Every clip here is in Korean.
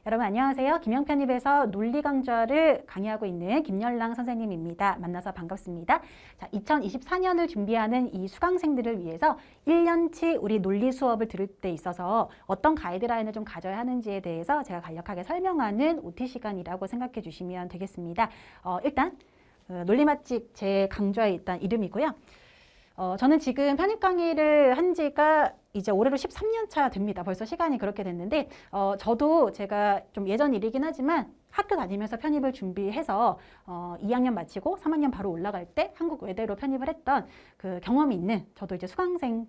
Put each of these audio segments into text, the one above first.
여러분 안녕하세요. 김영편입에서 논리 강좌를 강의하고 있는 김열랑 선생님입니다. 만나서 반갑습니다. 자, 2024년을 준비하는 이 수강생들을 위해서 1년치 우리 논리 수업을 들을 때 있어서 어떤 가이드라인을 좀 가져야 하는지에 대해서 제가 간략하게 설명하는 OT 시간이라고 생각해 주시면 되겠습니다. 일단 논리 맛집 제 강좌의 일단 이름이고요. 저는 지금 편입 강의를 한 지가 이제 올해로 13년 차 됩니다. 벌써 시간이 그렇게 됐는데 저도 제가 좀 예전 일이긴 하지만 학교 다니면서 편입을 준비해서 2학년 마치고 3학년 바로 올라갈 때 한국 외대로 편입을 했던 그 경험이 있는 저도 이제 수강생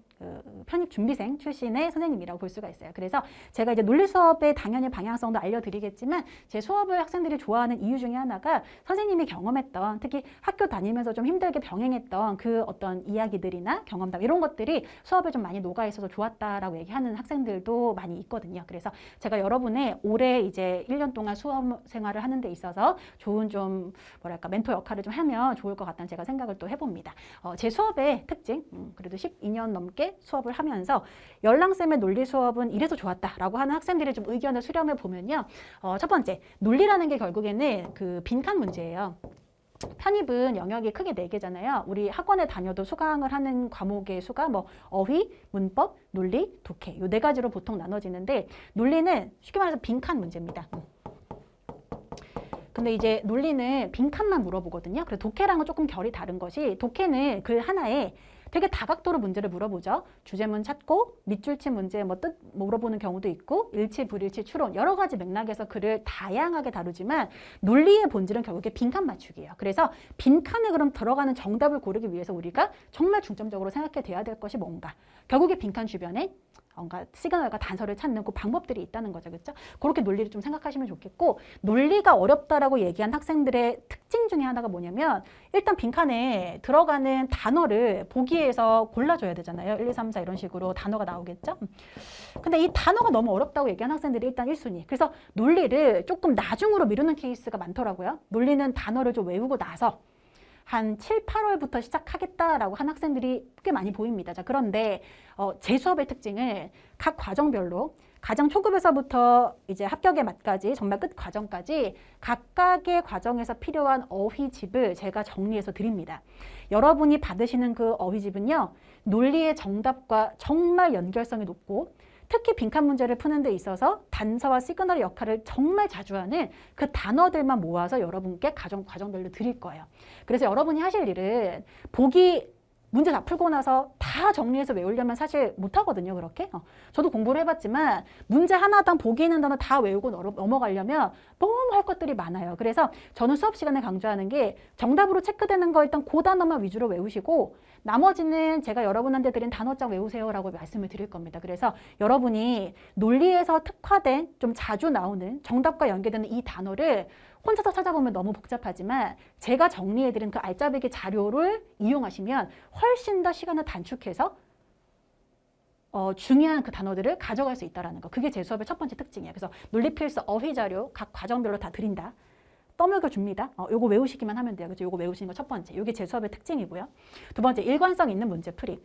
편입 준비생 출신의 선생님이라고 볼 수가 있어요. 그래서 제가 이제 논리 수업의 당연히 방향성도 알려드리겠지만 제 수업을 학생들이 좋아하는 이유 중에 하나가 선생님이 경험했던 특히 학교 다니면서 좀 힘들게 병행했던 그 어떤 이야기들이나 경험담 이런 것들이 수업에 좀 많이 녹아 있어서 좋았다라고 얘기하는 학생들도 많이 있거든요. 그래서 제가 여러분의 올해 이제 1년 동안 수업 생활을 하는 데 있어서 좋은 좀 뭐랄까 멘토 역할을 좀 하면 좋을 것 같다는 제가 생각을 또 해봅니다. 제 수업의 특징, 그래도 12년 넘게 수업을 하면서 열랑쌤의 논리 수업은 이래서 좋았다라고 하는 학생들의 좀 의견을 수렴해 보면요. 첫 번째, 논리라는 게 결국에는 그 빈칸 문제예요. 편입은 영역이 크게 4개잖아요. 우리 학원에 다녀도 수강을 하는 과목의 수가 뭐 어휘, 문법, 논리, 독해 이 4가지로 보통 나눠지는데 논리는 쉽게 말해서 빈칸 문제입니다. 근데 이제 논리는 빈칸만 물어보거든요. 그래서 독해랑은 조금 결이 다른 것이 독해는 글 하나에 되게 다각도로 문제를 물어보죠. 주제문 찾고 밑줄치 문제 뭐 뜻 물어보는 경우도 있고 일치, 불일치, 추론 여러 가지 맥락에서 글을 다양하게 다루지만 논리의 본질은 결국에 빈칸 맞추기예요. 그래서 빈칸에 그럼 들어가는 정답을 고르기 위해서 우리가 정말 중점적으로 생각해 돼야 될 것이 뭔가. 결국에 빈칸 주변에 뭔가 시그널과 단서를 찾는 그 방법들이 있다는 거죠. 그렇죠? 그렇게 논리를 좀 생각하시면 좋겠고 논리가 어렵다라고 얘기한 학생들의 특징 중에 하나가 뭐냐면 일단 빈칸에 들어가는 단어를 보기에서 골라줘야 되잖아요. 1, 2, 3, 4 이런 식으로 단어가 나오겠죠? 근데 이 단어가 너무 어렵다고 얘기한 학생들이 일단 1순위. 그래서 논리를 조금 나중으로 미루는 케이스가 많더라고요. 논리는 단어를 좀 외우고 나서 한 7, 8월부터 시작하겠다라고 한 학생들이 꽤 많이 보입니다. 자, 그런데 제 수업의 특징은 각 과정별로 가장 초급에서부터 이제 합격의 맛까지 정말 끝 과정까지 각각의 과정에서 필요한 어휘집을 제가 정리해서 드립니다. 여러분이 받으시는 그 어휘집은요. 논리의 정답과 정말 연결성이 높고 특히 빈칸 문제를 푸는 데 있어서 단서와 시그널의 역할을 정말 자주 하는 그 단어들만 모아서 여러분께 과정별로 드릴 거예요. 그래서 여러분이 하실 일은 보기 문제 다 풀고 나서 다 정리해서 외우려면 사실 못하거든요. 그렇게. 저도 공부를 해봤지만 문제 하나당 보기 있는 단어 다 외우고 넘어가려면 너무 할 것들이 많아요. 그래서 저는 수업 시간에 강조하는 게 정답으로 체크되는 거 일단 그 단어만 위주로 외우시고 나머지는 제가 여러분한테 드린 단어장 외우세요라고 말씀을 드릴 겁니다. 그래서 여러분이 논리에서 특화된 좀 자주 나오는 정답과 연계되는 이 단어를 혼자서 찾아보면 너무 복잡하지만 제가 정리해드린 그 알짜배기 자료를 이용하시면 훨씬 더 시간을 단축해서 중요한 그 단어들을 가져갈 수 있다는 거. 그게 제 수업의 첫 번째 특징이에요. 그래서 논리 필수 어휘 자료 각 과정별로 다 드린다. 떠먹여 줍니다. 요거 외우시기만 하면 돼요. 그죠? 요거 외우시는 거 첫 번째. 요게 제 수업의 특징이고요. 두 번째, 일관성 있는 문제풀이.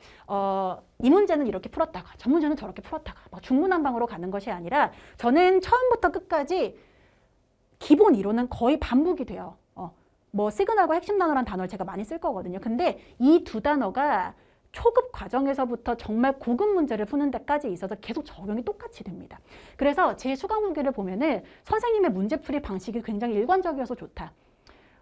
이 문제는 이렇게 풀었다가 저 문제는 저렇게 풀었다가 막 중구난방으로 가는 것이 아니라 저는 처음부터 끝까지 기본 이론은 거의 반복이 돼요. 뭐 시그널과 핵심 단어라는 단어를 제가 많이 쓸 거거든요. 근데 이 두 단어가 초급 과정에서부터 정말 고급 문제를 푸는 데까지 있어서 계속 적용이 똑같이 됩니다. 그래서 제 수강 후기를 보면은 선생님의 문제풀이 방식이 굉장히 일관적이어서 좋다.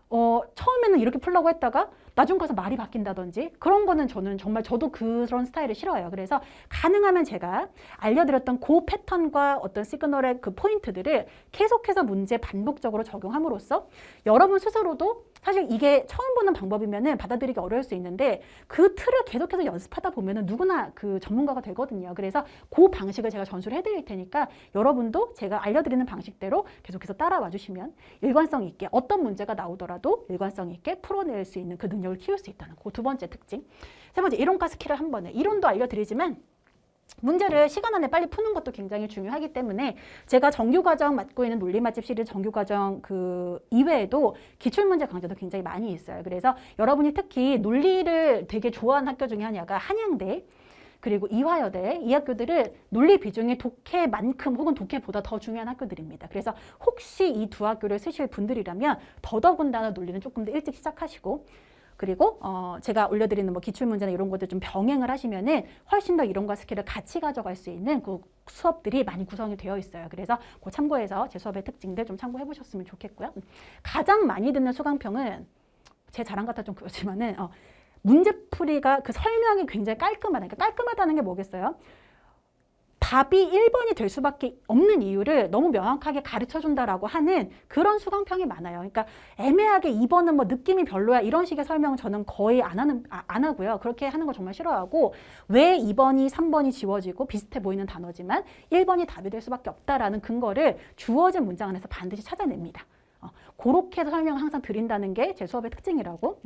처음에는 이렇게 풀려고 했다가 나중 가서 말이 바뀐다든지 그런 거는 저는 정말 저도 그런 스타일을 싫어해요. 그래서 가능하면 제가 알려드렸던 그 패턴과 어떤 시그널의 그 포인트들을 계속해서 문제 반복적으로 적용함으로써 여러분 스스로도 사실 이게 처음 보는 방법이면은 받아들이기 어려울 수 있는데 그 틀을 계속해서 연습하다 보면은 누구나 그 전문가가 되거든요. 그래서 그 방식을 제가 전수를 해드릴 테니까 여러분도 제가 알려드리는 방식대로 계속해서 따라와 주시면 일관성 있게 어떤 문제가 나오더라도 일관성 있게 풀어낼 수 있는 그 능력을 키울 수 있다는 그 두 번째 특징. 세 번째, 이론과 스킬을 한 번에. 이론도 알려드리지만 문제를 시간 안에 빨리 푸는 것도 굉장히 중요하기 때문에 제가 정규과정 맡고 있는 논리 맛집 시리즈 정규과정 그 이외에도 기출문제 강좌도 굉장히 많이 있어요. 그래서 여러분이 특히 논리를 되게 좋아하는 학교 중에 하나가 한양대. 그리고 이화여대 이 학교들은 논리 비중이 독해만큼 혹은 독해보다 더 중요한 학교들입니다. 그래서 혹시 이 두 학교를 쓰실 분들이라면 더더군다나 논리는 조금 더 일찍 시작하시고 그리고 제가 올려드리는 뭐 기출문제나 이런 것들 좀 병행을 하시면은 훨씬 더 이론과 스킬을 같이 가져갈 수 있는 그 수업들이 많이 구성이 되어 있어요. 그래서 그 참고해서 제 수업의 특징들 좀 참고해 보셨으면 좋겠고요. 가장 많이 듣는 수강평은 제 자랑 같아 좀 그렇지만은 문제풀이가 그 설명이 굉장히 깔끔하다. 그러니까 깔끔하다는 게 뭐겠어요? 답이 1번이 될 수밖에 없는 이유를 너무 명확하게 가르쳐준다라고 하는 그런 수강평이 많아요. 그러니까 애매하게 2번은 뭐 느낌이 별로야 이런 식의 설명은 저는 거의 안 하고요. 그렇게 하는 거 정말 싫어하고 왜 2번이 3번이 지워지고 비슷해 보이는 단어지만 1번이 답이 될 수밖에 없다라는 근거를 주어진 문장 안에서 반드시 찾아냅니다. 그렇게 해서 설명을 항상 드린다는 게 제 수업의 특징이라고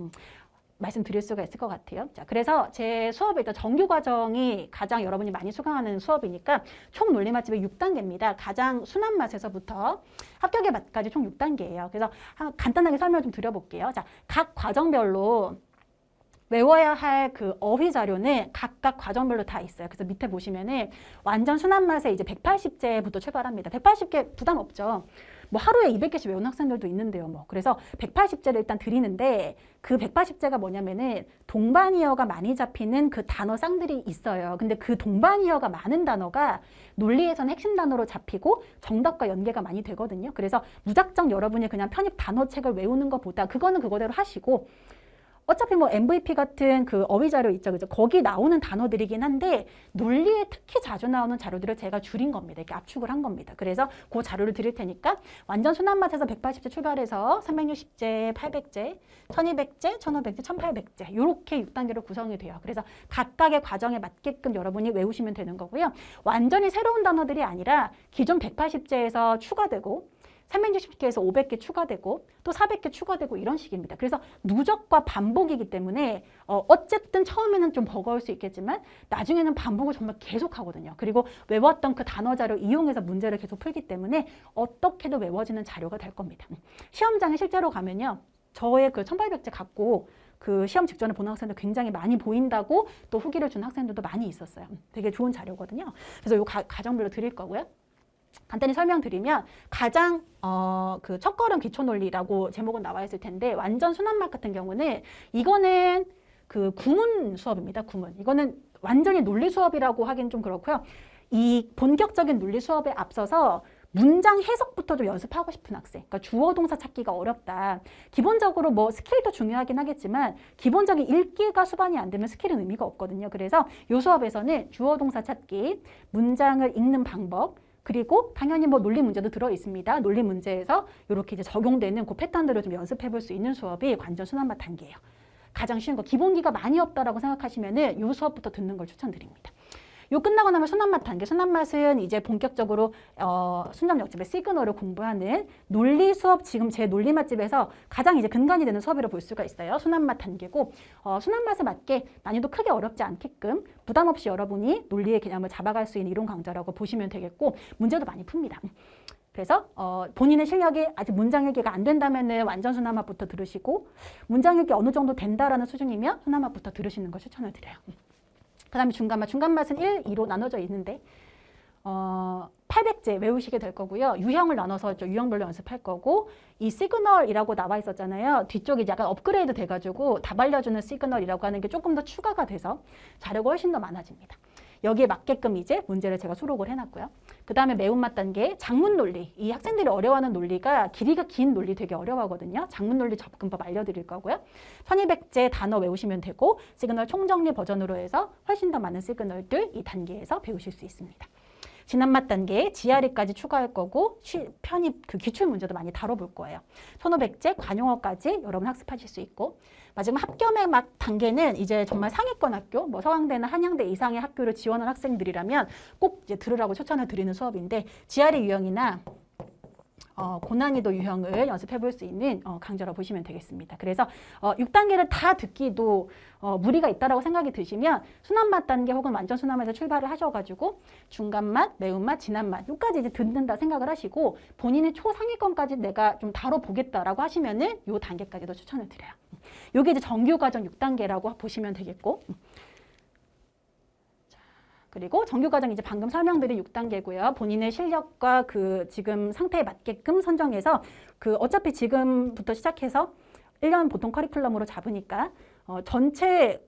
말씀드릴 수가 있을 것 같아요. 자, 그래서 제 수업에 일단 정규 과정이 가장 여러분이 많이 수강하는 수업이니까 총 논리 맛집의 6단계입니다. 가장 순한 맛에서부터 합격의 맛까지 총 6단계예요. 그래서 간단하게 설명을 좀 드려볼게요. 자, 각 과정별로 외워야 할 그 어휘 자료는 각각 과정별로 다 있어요. 그래서 밑에 보시면은 완전 순한 맛에 이제 180제부터 출발합니다. 180개 부담 없죠. 뭐 하루에 200개씩 외우는 학생들도 있는데요. 뭐 그래서 180제를 일단 드리는데 그 180제가 뭐냐면은 동반이어가 많이 잡히는 그 단어 쌍들이 있어요. 근데 그 동반이어가 많은 단어가 논리에서는 핵심 단어로 잡히고 정답과 연계가 많이 되거든요. 그래서 무작정 여러분이 그냥 편입 단어책을 외우는 것보다 그거는 그거대로 하시고 어차피 뭐 MVP 같은 그 어휘 자료 있죠. 그죠? 거기 나오는 단어들이긴 한데 논리에 특히 자주 나오는 자료들을 제가 줄인 겁니다. 이렇게 압축을 한 겁니다. 그래서 그 자료를 드릴 테니까 완전 순한 맛에서 180제 출발해서 360제, 800제, 1200제, 1500제, 1800제 이렇게 6단계로 구성이 돼요. 그래서 각각의 과정에 맞게끔 여러분이 외우시면 되는 거고요. 완전히 새로운 단어들이 아니라 기존 180제에서 추가되고 360개에서 500개 추가되고 또 400개 추가되고 이런 식입니다. 그래서 누적과 반복이기 때문에 어쨌든 처음에는 좀 버거울 수 있겠지만 나중에는 반복을 정말 계속 하거든요. 그리고 외웠던 그 단어 자료 이용해서 문제를 계속 풀기 때문에 어떻게도 외워지는 자료가 될 겁니다. 시험장에 실제로 가면요. 저의 그 1800제 갖고 그 시험 직전에 보는 학생들 굉장히 많이 보인다고 또 후기를 준 학생들도 많이 있었어요. 되게 좋은 자료거든요. 그래서 이 과정별로 드릴 거고요. 간단히 설명드리면 가장 그 첫걸음 기초논리라고 제목은 나와 있을 텐데 완전 순한 맛 같은 경우는 이거는 그 구문 수업입니다. 구문. 이거는 완전히 논리 수업이라고 하긴 좀 그렇고요. 이 본격적인 논리 수업에 앞서서 문장 해석부터 좀 연습하고 싶은 학생. 그러니까 주어 동사 찾기가 어렵다. 기본적으로 뭐 스킬도 중요하긴 하겠지만 기본적인 읽기가 수반이 안 되면 스킬은 의미가 없거든요. 그래서 이 수업에서는 주어 동사 찾기, 문장을 읽는 방법, 그리고 당연히 뭐 논리 문제도 들어 있습니다. 논리 문제에서 이렇게 이제 적용되는 그 패턴들을 좀 연습해 볼 수 있는 수업이 완전 순한 맛 단계예요. 가장 쉬운 거 기본기가 많이 없다라고 생각하시면은 이 수업부터 듣는 걸 추천드립니다. 요 끝나고 나면 순한 맛 단계. 순한 맛은 이제 본격적으로 순점 역집의 시그널을 공부하는 논리 수업, 지금 제 논리 맛집에서 가장 이제 근간이 되는 수업이라고 볼 수가 있어요. 순한 맛 단계고 순한 맛에 맞게 난이도 크게 어렵지 않게끔 부담 없이 여러분이 논리의 개념을 잡아갈 수 있는 이론 강좌라고 보시면 되겠고 문제도 많이 풉니다. 그래서 본인의 실력이 아직 문장 읽기가 안 된다면은 완전 순한 맛부터 들으시고 문장 읽기 어느 정도 된다라는 수준이면 순한 맛부터 들으시는 걸 추천을 드려요. 그 다음에 중간맛. 중간맛은 1, 2로 나눠져 있는데 800제 외우시게 될 거고요. 유형을 나눠서 유형별로 연습할 거고 이 시그널이라고 나와 있었잖아요. 뒤쪽이 약간 업그레이드 돼가지고 답 알려주는 시그널이라고 하는 게 조금 더 추가가 돼서 자료가 훨씬 더 많아집니다. 여기에 맞게끔 이제 문제를 제가 수록을 해놨고요. 그 다음에 매운맛 단계, 작문 논리. 이 학생들이 어려워하는 논리가 길이가 긴 논리 되게 어려워하거든요. 작문 논리 접근법 알려드릴 거고요. 1200제 단어 외우시면 되고 시그널 총정리 버전으로 해서 훨씬 더 많은 시그널들 이 단계에서 배우실 수 있습니다. 진한맛 단계에 GRE까지 추가할 거고 편입 그 기출 문제도 많이 다뤄볼 거예요. 1500제 관용어까지 여러분 학습하실 수 있고 마지막 합격의 맛 단계는 이제 정말 상위권 학교, 뭐 서강대나 한양대 이상의 학교를 지원한 학생들이라면 꼭 이제 들으라고 추천을 드리는 수업인데 GRE 유형이나 고난이도 유형을 연습해 볼 수 있는 강좌로 보시면 되겠습니다. 그래서 6단계를 다 듣기도 무리가 있다라고 생각이 드시면 순한맛 단계 혹은 완전 순한맛에서 출발을 하셔가지고 중간맛, 매운맛, 진한맛 여기까지 이제 듣는다 생각을 하시고 본인의 초상위권까지 내가 좀 다뤄보겠다라고 하시면은 요 단계까지도 추천을 드려요. 요게 이제 정규 과정 6단계라고 보시면 되겠고 그리고 정규과정 이제 방금 설명드린 6단계고요. 본인의 실력과 그 지금 상태에 맞게끔 선정해서 그 어차피 지금부터 시작해서 1년 보통 커리큘럼으로 잡으니까 전체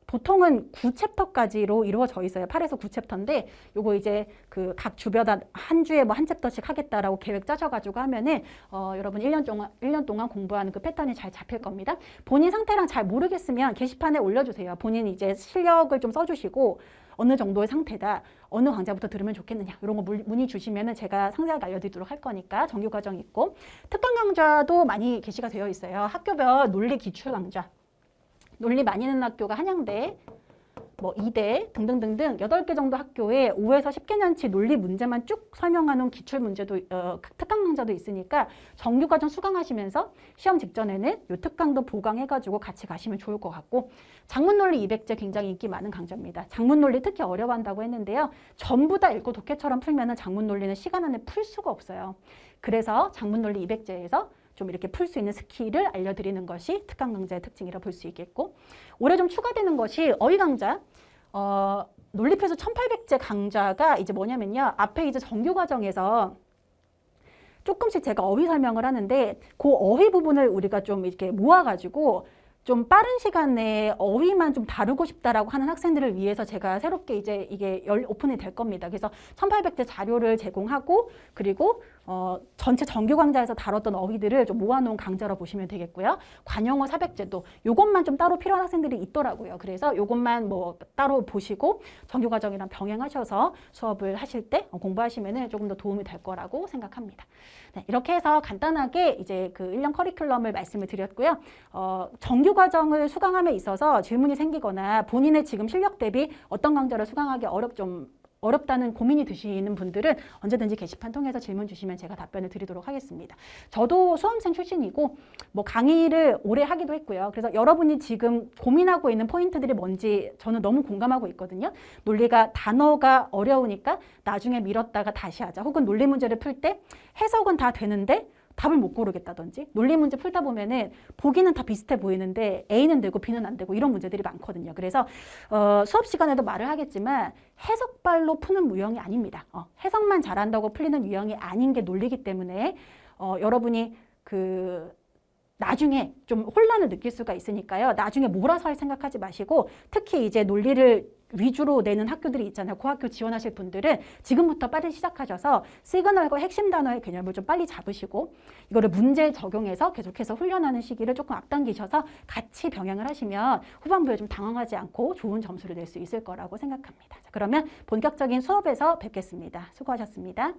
보통은 9챕터까지로 이루어져 있어요. 8에서 9챕터인데 요거 이제 그 각 주별다 한 주에 뭐 한 챕터씩 하겠다라고 계획 짜셔가지고 하면은 여러분 1년 동안 공부하는 그 패턴이 잘 잡힐 겁니다. 본인 상태랑 잘 모르겠으면 게시판에 올려주세요. 본인 이제 실력을 좀 써주시고 어느 정도의 상태다, 어느 강좌부터 들으면 좋겠느냐 이런 거 문의 주시면은 제가 상세하게 알려드리도록 할 거니까 정규 과정 있고 특강 강좌도 많이 게시가 되어 있어요. 학교별 논리 기출 강좌. 논리 많이 있는 학교가 한양대, 뭐 이대 등등등등 8개 정도 학교에 5에서 10개년치 논리 문제만 쭉 설명하는 기출 문제도 특강 강좌도 있으니까 정규 과정 수강하시면서 시험 직전에는 이 특강도 보강해가지고 같이 가시면 좋을 것 같고 작문 논리 200제 굉장히 인기 많은 강좌입니다. 작문 논리 특히 어려워한다고 했는데요. 전부 다 읽고 독해처럼 풀면은 작문 논리는 시간 안에 풀 수가 없어요. 그래서 작문 논리 200제에서 좀 이렇게 풀 수 있는 스킬을 알려드리는 것이 특강 강좌의 특징이라 볼 수 있겠고 올해 좀 추가되는 것이 어휘 강좌 논리필수 1800제 강좌가 이제 뭐냐면요. 앞에 이제 정규 과정에서 조금씩 제가 어휘 설명을 하는데 그 어휘 부분을 우리가 좀 이렇게 모아가지고 좀 빠른 시간에 어휘만 좀 다루고 싶다라고 하는 학생들을 위해서 제가 새롭게 이제 이게 오픈이 될 겁니다. 그래서 1800제 자료를 제공하고 그리고 전체 정규 강좌에서 다뤘던 어휘들을 좀 모아놓은 강좌로 보시면 되겠고요. 관용어 400제도 요것만 좀 따로 필요한 학생들이 있더라고요. 그래서 요것만 뭐 따로 보시고 정규 과정이랑 병행하셔서 수업을 하실 때 공부하시면은 조금 더 도움이 될 거라고 생각합니다. 네, 이렇게 해서 간단하게 이제 그 1년 커리큘럼을 말씀을 드렸고요. 정규 과정을 수강함에 있어서 질문이 생기거나 본인의 지금 실력 대비 어떤 강좌를 수강하기 어렵다는 고민이 드시는 분들은 언제든지 게시판 통해서 질문 주시면 제가 답변을 드리도록 하겠습니다. 저도 수험생 출신이고 뭐 강의를 오래 하기도 했고요. 그래서 여러분이 지금 고민하고 있는 포인트들이 뭔지 저는 너무 공감하고 있거든요. 논리가 단어가 어려우니까 나중에 미뤘다가 다시 하자. 혹은 논리 문제를 풀 때 해석은 다 되는데 답을 못 고르겠다든지 논리 문제 풀다 보면은 보기는 다 비슷해 보이는데 A는 되고 B는 안 되고 이런 문제들이 많거든요. 그래서 수업 시간에도 말을 하겠지만 해석발로 푸는 유형이 아닙니다. 해석만 잘한다고 풀리는 유형이 아닌 게 논리이기 때문에 여러분이 나중에 좀 혼란을 느낄 수가 있으니까요. 나중에 몰아서 할 생각하지 마시고 특히 이제 논리를 위주로 내는 학교들이 있잖아요. 그 학교 지원하실 분들은 지금부터 빨리 시작하셔서 시그널과 핵심 단어의 개념을 좀 빨리 잡으시고 이거를 문제에 적용해서 계속해서 훈련하는 시기를 조금 앞당기셔서 같이 병행을 하시면 후반부에 좀 당황하지 않고 좋은 점수를 낼 수 있을 거라고 생각합니다. 자, 그러면 본격적인 수업에서 뵙겠습니다. 수고하셨습니다.